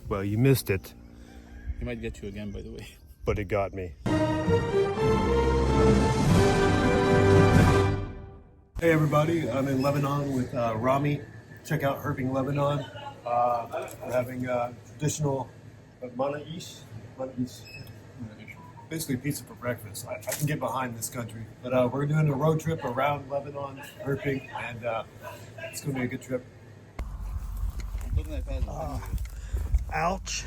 Well, you missed it. He might get you again, by the way. But it got me. Hey everybody, I'm in Lebanon with Rami. Check out Herping Lebanon. We're having traditional manaish. Basically pizza for breakfast. I can get behind this country. But we're doing a road trip around Lebanon, herping, and it's going to be a good trip. Ouch.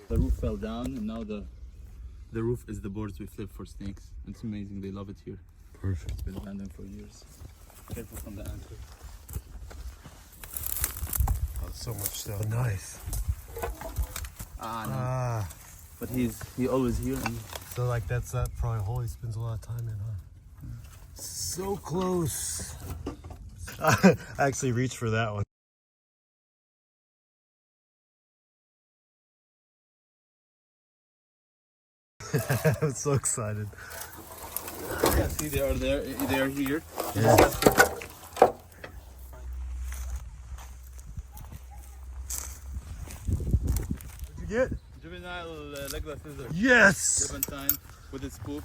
The roof fell down, and now the roof is the boards we flip for snakes. It's amazing, they love it here. Perfect. It's been abandoned for years. Careful from the anchor. Oh, so much stuff. Nice. No. But he always here. And so like that's probably a hole he spends a lot of time in, huh? So close. I actually reached for that one. I'm so excited. Yeah, see, they are there. They are here. Yeah. What'd you get? Juvenile legless lizard. Yes. Levantine with its poop.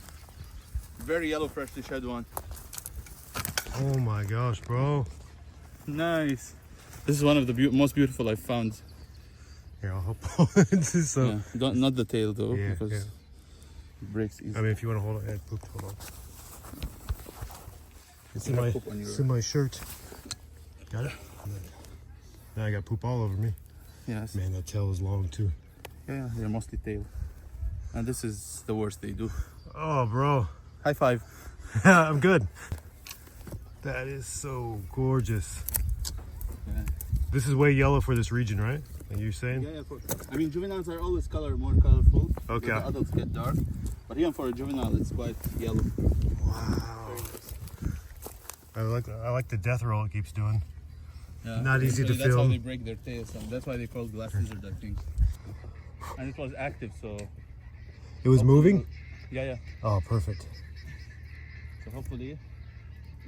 Very yellow, freshly shed one. Oh my gosh, bro. Nice. This is one of the most beautiful I've found. Here, I'll help. This is so. Yeah, not the tail though, Yeah, because yeah. it breaks easily. I mean, if you want to hold it, poop, hold on. It's You have in poop on your- it's in my shirt. Got it? Now I got poop all over me. Yes. Man, that tail is long too. Yeah, they're mostly tail. And this is the worst they do. Oh, bro. High five. I'm good. That is so gorgeous. Yeah. This is way yellow for this region, right? Like you're saying? Yeah, of course. I mean, juveniles are always more colorful. Okay. The adults get dark. But even for a juvenile, it's quite yellow. Wow. I like the death roll it keeps doing. Yeah. Not easy to That's how film. they break their tails. And that's why they call glass lizard, I think. And it was active, so... It was moving? Yeah. Oh, perfect. So hopefully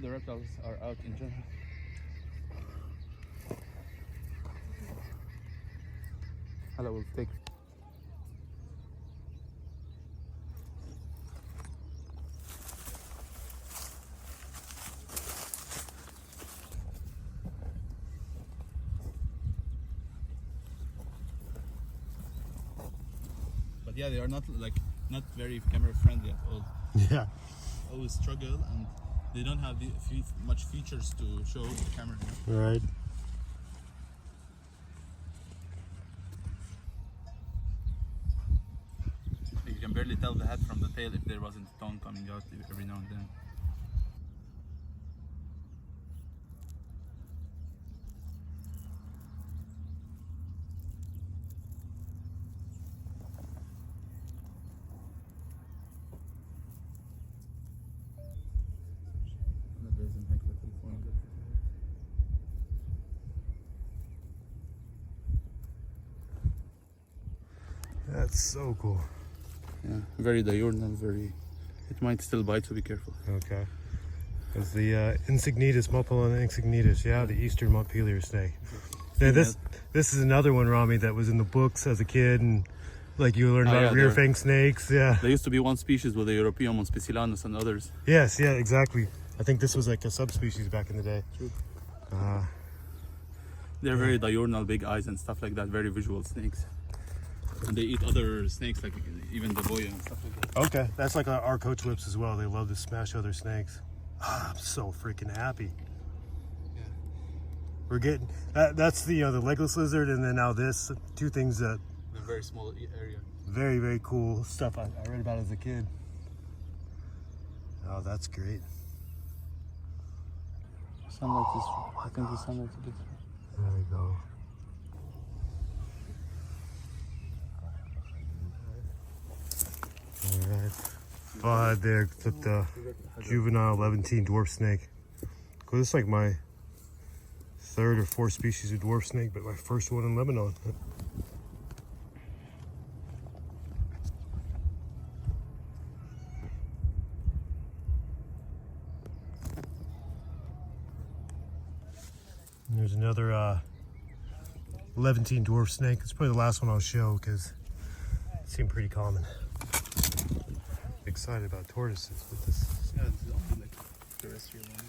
the reptiles are out in general. Hello, we'll take. But yeah, they are not very camera friendly at all. Yeah. Always struggle, and they don't have much features to show the camera. Right. You can barely tell the head from the tail if there wasn't a tongue coming out every now and then. That's so cool. Yeah, very diurnal, it might still bite, so be careful. Okay. It's the Insignitas, Mopilon insignitas, yeah, the eastern Montpelier snake. Yeah, this is another one, Rami, that was in the books as a kid, and like you learned about rear fang snakes, yeah. There used to be one species with the European Monspicilanus and others. Yes, yeah, exactly. I think this was like a subspecies back in the day. True. They're very diurnal, big eyes and stuff like that, very visual snakes. And they eat other snakes, like even the boya and stuff like that. Okay, that's like our coach whips as well. They love to smash other snakes. I'm so freaking happy. Yeah. We're getting that's the the legless lizard, and then now this, two things that In a very small area. very, very cool stuff I read about as a kid. Oh, that's great. Sunlight is, I think the sunlight is a bit. There we go. Alright. Oh, there took the juvenile Levantine dwarf snake. Well, this is like my third or fourth species of dwarf snake, but my first one in Lebanon. And there's another Levantine dwarf snake. It's probably the last one I'll show because it seemed pretty common. Excited about tortoises with this. Yeah, this is only like terrestrial ones.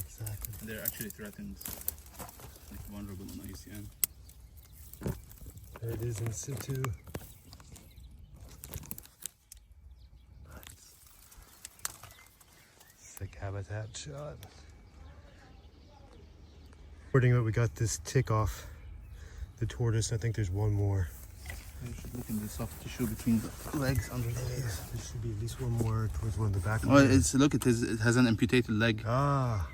Exactly. And they're actually threatened, like vulnerable on IUCN. There it is in situ. Nice. Sick habitat shot. Reporting that we got this tick off the tortoise. I think there's one more. You should look in the soft tissue between the legs, under the legs. There should be at least one more towards one of the back. Oh, it's look, it has an amputated leg. Ah.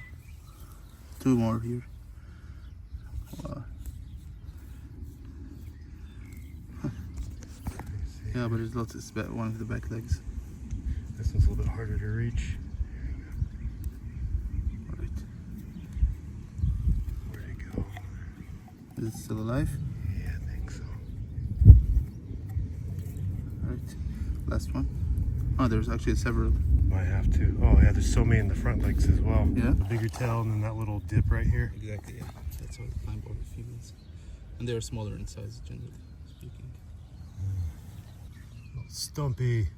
2 more here. Wow. Yeah, but it's lots. It's one of the back legs. This one's a little bit harder to reach. Right. Where'd it go? Is it still alive? Yeah, I think so. Right. Last one. Oh, there's actually several. Might have to. Oh yeah, there's so many in the front legs as well. Yeah. The bigger tail and then that little dip right here. Exactly. Yeah. That's what the climb over females, and they're smaller in size, generally speaking. Stumpy.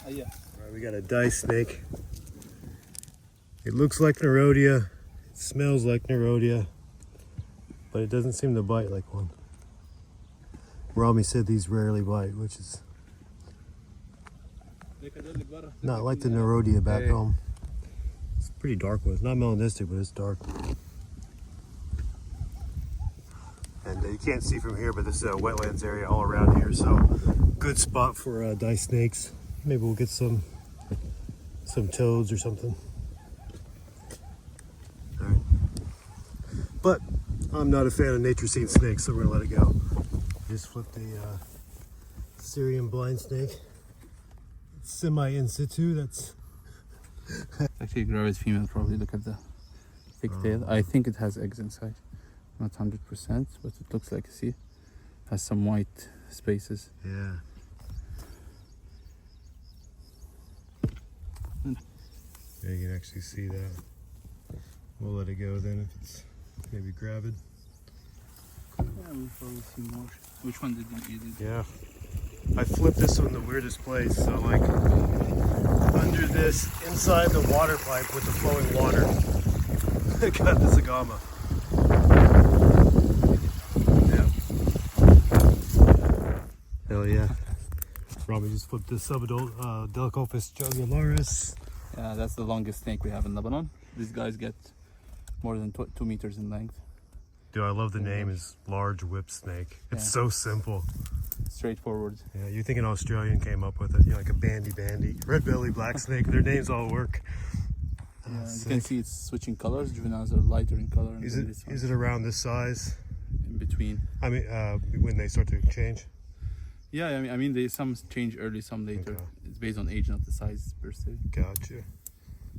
Yeah. Alright, we got a dice snake. It looks like Nerodia. It smells like Nerodia. But it doesn't seem to bite like one. Rami said these rarely bite, which is not like the Nerodia back home. It's a pretty dark one. It's not melanistic, but it's dark. And you can't see from here, but this is a wetlands area all around here, so good spot for dice snakes. Maybe we'll get some toads or something. All right. But I'm not a fan of nature scene snakes, so we're gonna let it go. Just flipped a Syrian blind snake. It's semi in situ. That's Actually, a gravid female. Probably look at the thick tail. I think it has eggs inside. Not 100%, but it looks like, see, has some white spaces. yeah. Yeah, you can actually see that. We'll let it go then if it's maybe gravid. Yeah, we'll probably see more. Which one did you eat? Yeah. I flipped this one in the weirdest place. So like under this, inside the water pipe with the flowing water. I got this agama. Yeah. Hell yeah. Rami just flipped this subadult Delicophis jugularis. Yeah, that's the longest snake we have in Lebanon. These guys get more than 2 meters in length. Dude, I love the name. Is large whip snake. It's Yeah. so simple. Straightforward. Yeah, you think an Australian came up with it? You know, like a bandy, red belly, black snake. Their names all work. Yeah, you Sick. can see it's switching colors. Juveniles are lighter in color. And Is then it this one is it around this size? in between? I mean, when they start to change. Yeah, I mean, they some change early, some later. Okay. It's based on age, not the size per se. Gotcha.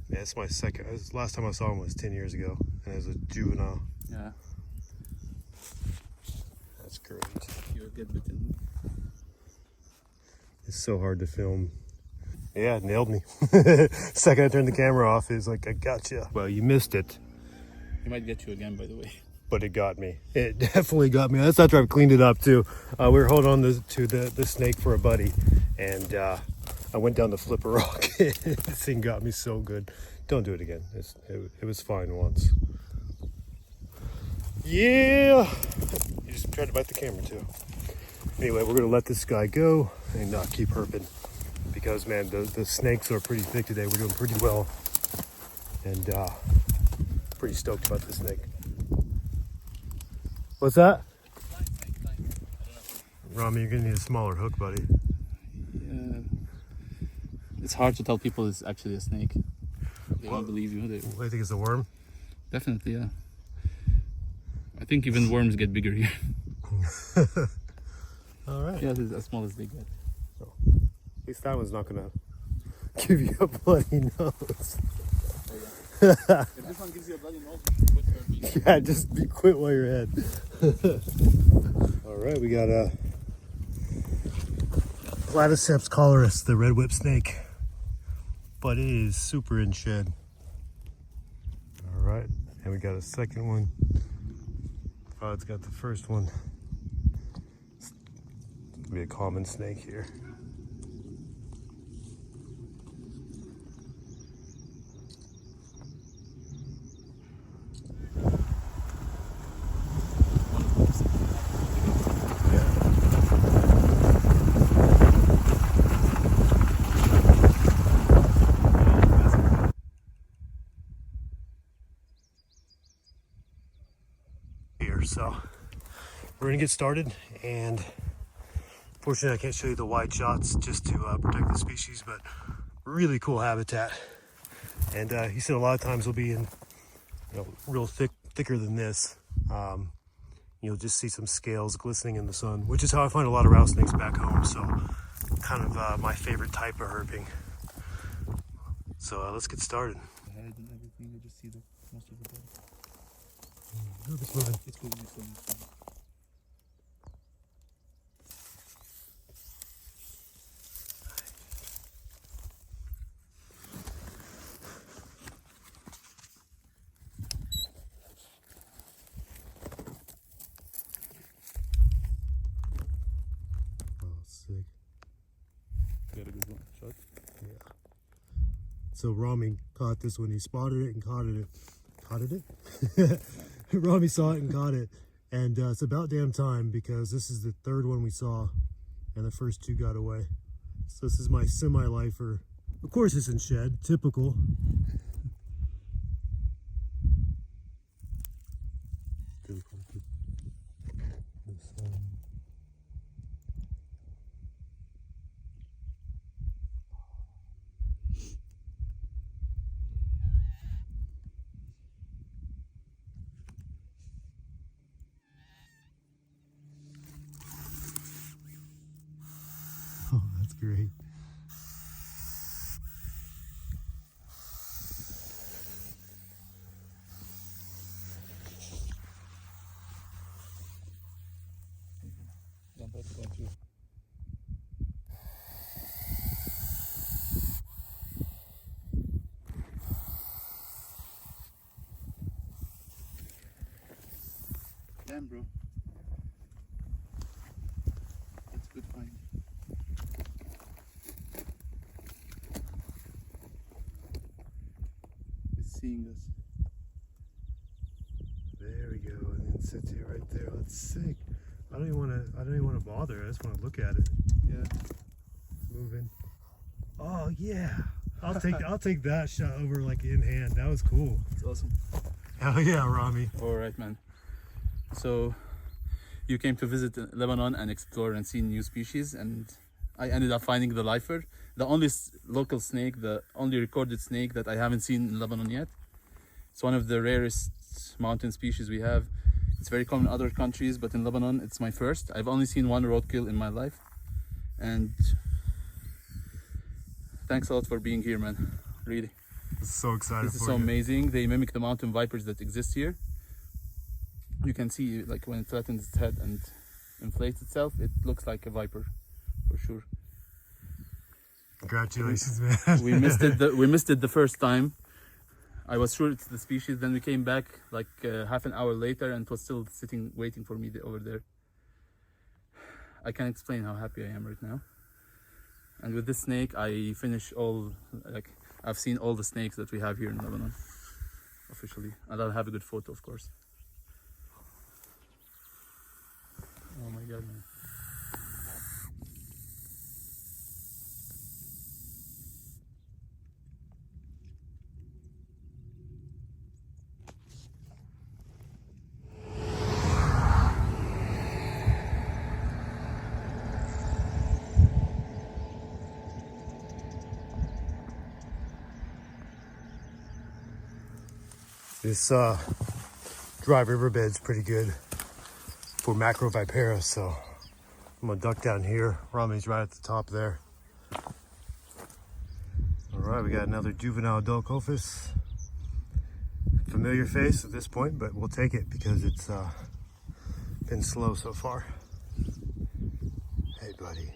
Yeah, it's my second. Last time I saw him was 10 years ago, and it was a juvenile. Yeah, That's great. you'll get bitten. It's so hard to film. Yeah, it nailed me. Second I turned the camera off, it was like, I gotcha. Well, you missed it, He might get you again, by the way. but it got me. It definitely got me. That's after I've cleaned it up too. We were holding on to the snake for a buddy, and I went down to flip a rock. This thing got me so good. Don't do it again. It was fine once. Yeah. You just tried to bite the camera too. Anyway, we're gonna let this guy go and not keep herping, because man, the snakes are pretty thick today. We're doing pretty well, and pretty stoked about this snake. What's that? Rami, you're gonna need a smaller hook, buddy. Yeah. It's hard to tell people it's actually a snake. They won't believe you. I think it's a worm. Definitely, yeah. I think even worms get bigger here. All right. Yeah, it's as small as they get. At least that one's not gonna give you a bloody nose. If this one gives you a bloody nose, you should quit herping. Yeah, just be quit while you're ahead. All right, we got a Platyceps coloris, the red whip snake, but it is super in shed. All right, and we got a second one. Oh, it's got the first one. It's gonna be a common snake here. So we're gonna get started, and fortunately I can't show you the wide shots just to protect the species, but really cool habitat. And he said a lot of times we'll be in, real thicker than this. You'll just see some scales glistening in the sun, which is how I find a lot of rattlesnakes back home. So kind of my favorite type of herping. So let's get started. The head and everything, you just see most of the body. It's moving. It's moving, it's moving. Oh, sick. Got a good one. Shot. Yeah. So Rami caught this one. He spotted it and caught it. Caught it? Rami saw it and caught it. And it's about damn time, because this is the third one we saw and the first two got away. So this is my semi-lifer. Of course it's in shed, typical. Oh, that's great. Damn, bro. That's a good find. It's seeing us. There we go, and it sits here right there. That's sick. I don't even want to bother. I just want to look at it. Yeah. Moving. Oh yeah. I'll take that shot over like in hand. That was cool. It's awesome. Hell yeah, Rami. Alright, man. So you came to visit Lebanon and explore and see new species, and I ended up finding the lifer, the only local snake, the only recorded snake that I haven't seen in Lebanon yet. It's one of the rarest mountain species we have. It's very common in other countries, but in Lebanon it's my first. I've only seen one roadkill in my life, and thanks a lot for being here, man. Really. So excited. This is so amazing. They mimic the mountain vipers that exist here. You can see, like, when it flattens its head and inflates itself, it looks like a viper, for sure. Congratulations, man. We missed it the first time. I was sure it's the species. Then we came back like half an hour later, and it was still sitting waiting for me over there. I can't explain how happy I am right now. And with this snake, I finish I've seen all the snakes that we have here in Lebanon, officially. And I'll have a good photo, of course. Oh my god, man. This dry riverbed's pretty good for macro vipera, so I'm gonna duck down here. Rami's right at the top there. All right, we got another juvenile Dolichophis. Familiar face at this point, but we'll take it because it's been slow so far. Hey, buddy.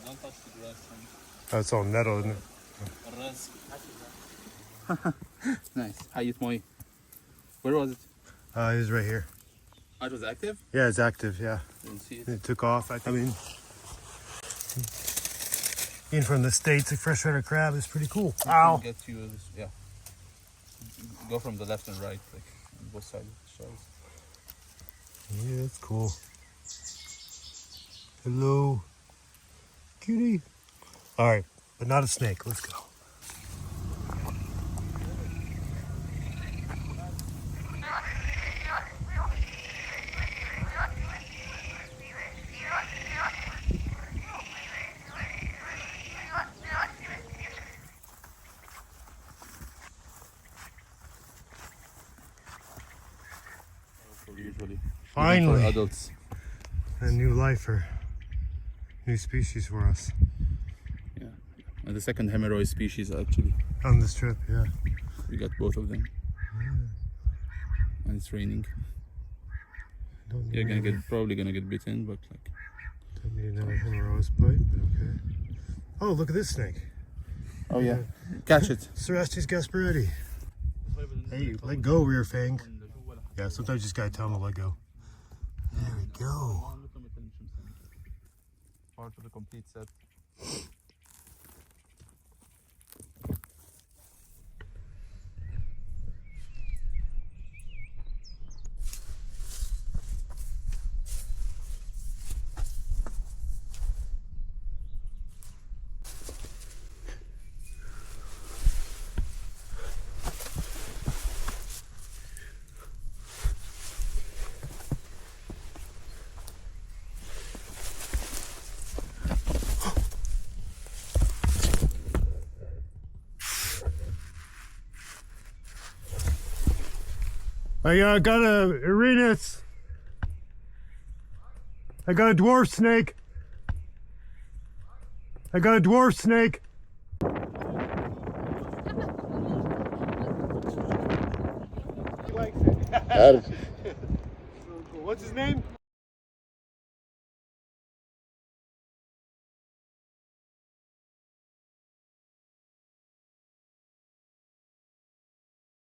Don't touch the grass. Oh, it's all metal, isn't it? Nice. Hayat Moi. Where was it? It was right here. Oh, it was active? Yeah, it's active, yeah. Didn't see it. It took off. I mean, being from the States, a freshwater crab is pretty cool. Ow! Get you, yeah. Go from the left and right, like on both sides of the shells. Yeah, that's cool. Hello, cutie. All right, but not a snake. Let's go. Usually. Finally, For adults. a new lifer, new species for us Yeah. And the second hemorrhoid species actually. on this trip. Yeah. We got both of them. And it's raining. Don't need You're gonna another- get probably gonna get bitten, but like Don't need another hemorrhoid bite, but okay. Oh, look at this snake. oh yeah. Catch it. Cerastes gasparetti. Hey, let go, rear fang. Yeah, sometimes you just gotta tell them to let go. There we go. Part of the complete set. I got a Arenas. I got a dwarf snake. I got a dwarf snake. He likes it. What's his name?